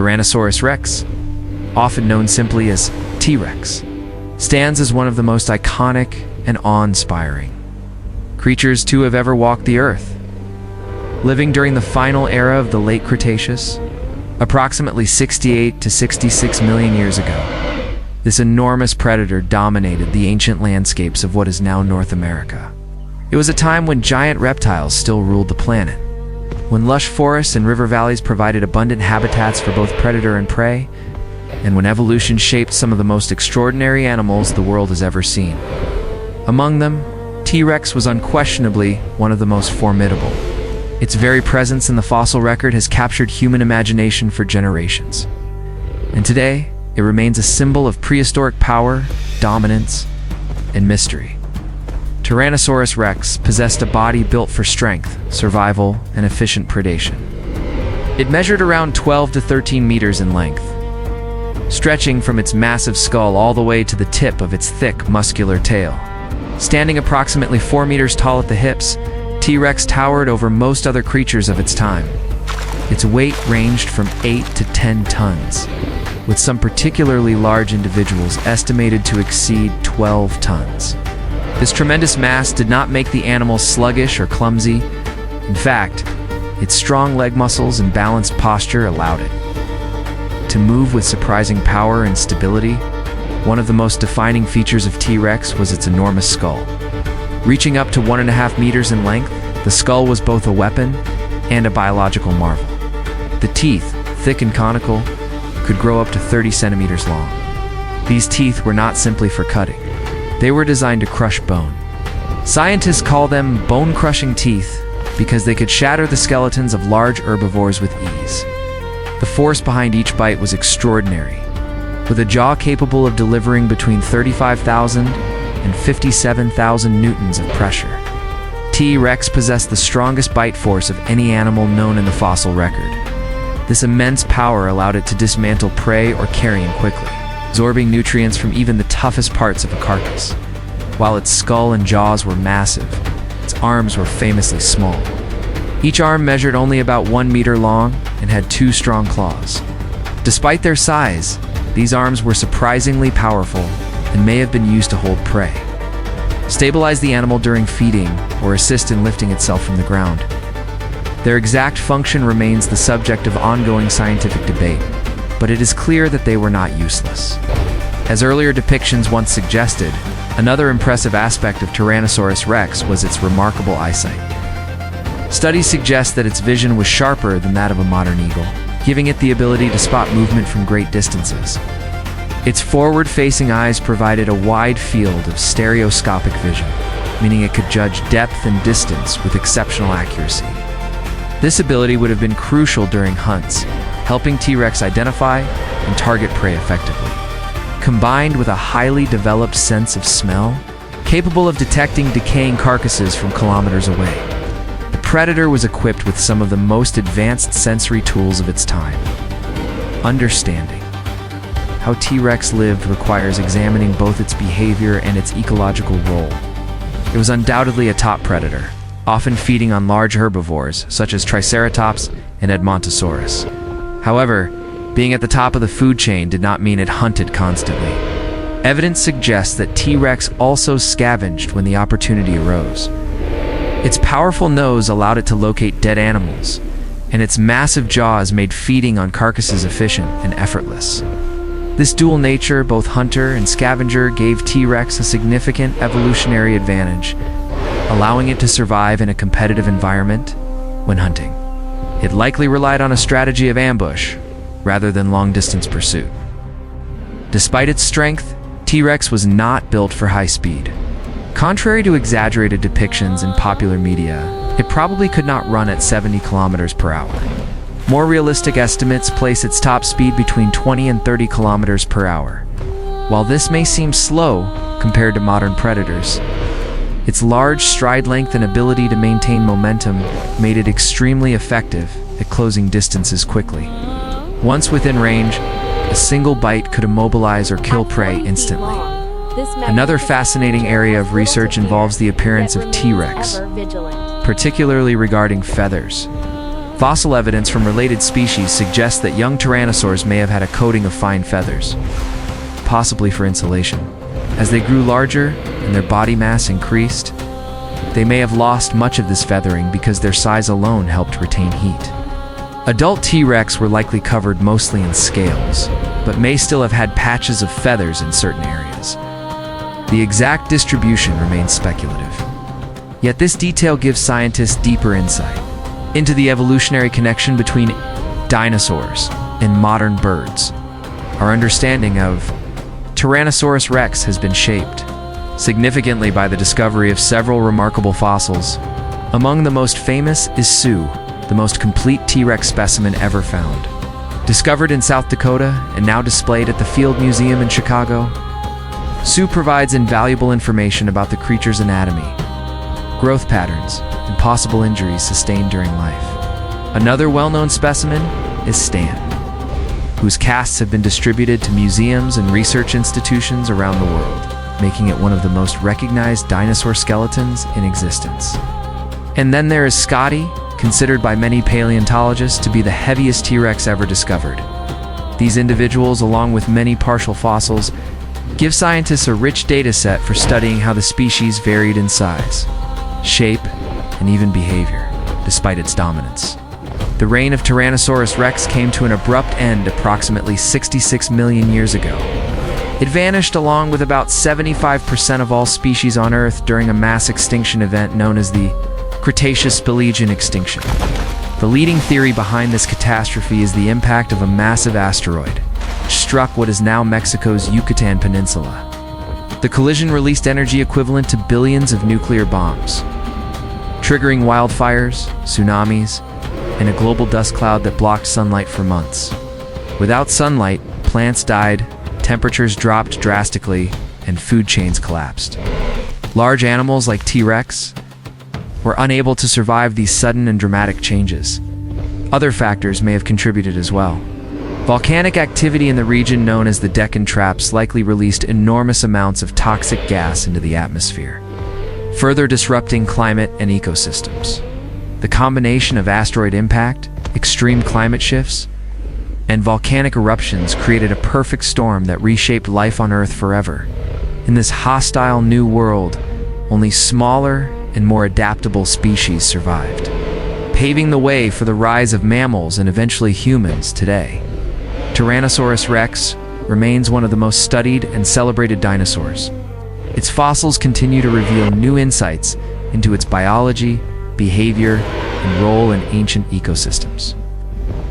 Tyrannosaurus rex, often known simply as T-Rex, stands as one of the most iconic and awe-inspiring creatures to have ever walked the Earth. Living during the final era of the Late Cretaceous, approximately 68 to 66 million years ago, this enormous predator dominated the ancient landscapes of what is now North America. It was a time when giant reptiles still ruled the planet, when lush forests and river valleys provided abundant habitats for both predator and prey, and when evolution shaped some of the most extraordinary animals the world has ever seen. Among them, T-Rex was unquestionably one of the most formidable. Its very presence in the fossil record has captured human imagination for generations. And today, it remains a symbol of prehistoric power, dominance, and mystery. Tyrannosaurus rex possessed a body built for strength, survival, and efficient predation. It measured around 12 to 13 meters in length, stretching from its massive skull all the way to the tip of its thick, muscular tail. Standing approximately 4 meters tall at the hips, T-Rex towered over most other creatures of its time. Its weight ranged from 8 to 10 tons, with some particularly large individuals estimated to exceed 12 tons. This tremendous mass did not make the animal sluggish or clumsy. In fact, its strong leg muscles and balanced posture allowed it to move with surprising power and stability. One of the most defining features of T-Rex was its enormous skull. Reaching up to 1.5 meters in length, the skull was both a weapon and a biological marvel. The teeth, thick and conical, could grow up to 30 centimeters long. These teeth were not simply for cutting. They were designed to crush bone. Scientists call them bone-crushing teeth because they could shatter the skeletons of large herbivores with ease. The force behind each bite was extraordinary, with a jaw capable of delivering between 35,000 and 57,000 newtons of pressure. T-Rex possessed the strongest bite force of any animal known in the fossil record. This immense power allowed it to dismantle prey or carrion quickly, absorbing nutrients from even the toughest parts of a carcass. While its skull and jaws were massive, its arms were famously small. Each arm measured only about 1 meter long and had 2 strong claws. Despite their size, these arms were surprisingly powerful and may have been used to hold prey, stabilize the animal during feeding, or assist in lifting itself from the ground. Their exact function remains the subject of ongoing scientific debate, but it is clear that they were not useless. As earlier depictions once suggested, another impressive aspect of Tyrannosaurus rex was its remarkable eyesight. Studies suggest that its vision was sharper than that of a modern eagle, giving it the ability to spot movement from great distances. Its forward-facing eyes provided a wide field of stereoscopic vision, meaning it could judge depth and distance with exceptional accuracy. This ability would have been crucial during hunts, helping T-Rex identify and target prey effectively. Combined with a highly developed sense of smell, capable of detecting decaying carcasses from kilometers away, the predator was equipped with some of the most advanced sensory tools of its time. Understanding how T-Rex lived requires examining both its behavior and its ecological role. It was undoubtedly a top predator, often feeding on large herbivores such as Triceratops and Edmontosaurus. However, being at the top of the food chain did not mean it hunted constantly. Evidence suggests that T-Rex also scavenged when the opportunity arose. Its powerful nose allowed it to locate dead animals, and its massive jaws made feeding on carcasses efficient and effortless. This dual nature, both hunter and scavenger, gave T-Rex a significant evolutionary advantage, allowing it to survive in a competitive environment when hunting. It likely relied on a strategy of ambush rather than long-distance pursuit. Despite its strength, T-Rex was not built for high speed. Contrary to exaggerated depictions in popular media, it probably could not run at 70 kilometers per hour. More realistic estimates place its top speed between 20 and 30 kilometers per hour. While this may seem slow compared to modern predators, its large stride length and ability to maintain momentum made it extremely effective at closing distances quickly. Once within range, a single bite could immobilize or kill prey instantly. Another fascinating area of research involves the appearance of T-Rex, particularly regarding feathers. Fossil evidence from related species suggests that young tyrannosaurs may have had a coating of fine feathers, possibly for insulation. As they grew larger and their body mass increased, they may have lost much of this feathering because their size alone helped retain heat. Adult T-Rex were likely covered mostly in scales, but may still have had patches of feathers in certain areas. The exact distribution remains speculative. Yet this detail gives scientists deeper insight into the evolutionary connection between dinosaurs and modern birds. Our understanding of Tyrannosaurus rex has been shaped significantly by the discovery of several remarkable fossils. Among the most famous is Sue, the most complete T-Rex specimen ever found. Discovered in South Dakota and now displayed at the Field Museum in Chicago, Sue provides invaluable information about the creature's anatomy, growth patterns, and possible injuries sustained during life. Another well-known specimen is Stan, whose casts have been distributed to museums and research institutions around the world, making it one of the most recognized dinosaur skeletons in existence. And then there is Scotty, considered by many paleontologists to be the heaviest T-Rex ever discovered. These individuals, along with many partial fossils, give scientists a rich data set for studying how the species varied in size, shape, and even behavior, despite its dominance. The reign of Tyrannosaurus rex came to an abrupt end approximately 66 million years ago. It vanished along with about 75% of all species on Earth during a mass extinction event known as the Cretaceous-Paleogen extinction. The leading theory behind this catastrophe is the impact of a massive asteroid, which struck what is now Mexico's Yucatan Peninsula. The collision released energy equivalent to billions of nuclear bombs, triggering wildfires, tsunamis, and a global dust cloud that blocked sunlight for months. Without sunlight, plants died, temperatures dropped drastically, and food chains collapsed. Large animals like T-Rex were unable to survive these sudden and dramatic changes. Other factors may have contributed as well. Volcanic activity in the region known as the Deccan Traps likely released enormous amounts of toxic gas into the atmosphere, further disrupting climate and ecosystems. The combination of asteroid impact, extreme climate shifts, and volcanic eruptions created a perfect storm that reshaped life on Earth forever. In this hostile new world, only smaller and more adaptable species survived, paving the way for the rise of mammals and eventually humans today. Tyrannosaurus rex remains one of the most studied and celebrated dinosaurs. Its fossils continue to reveal new insights into its biology, behavior, and role in ancient ecosystems.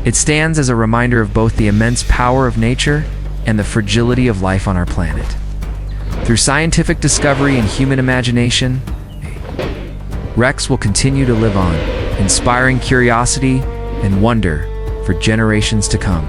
It stands as a reminder of both the immense power of nature and the fragility of life on our planet. Through scientific discovery and human imagination, Rex will continue to live on, inspiring curiosity and wonder for generations to come.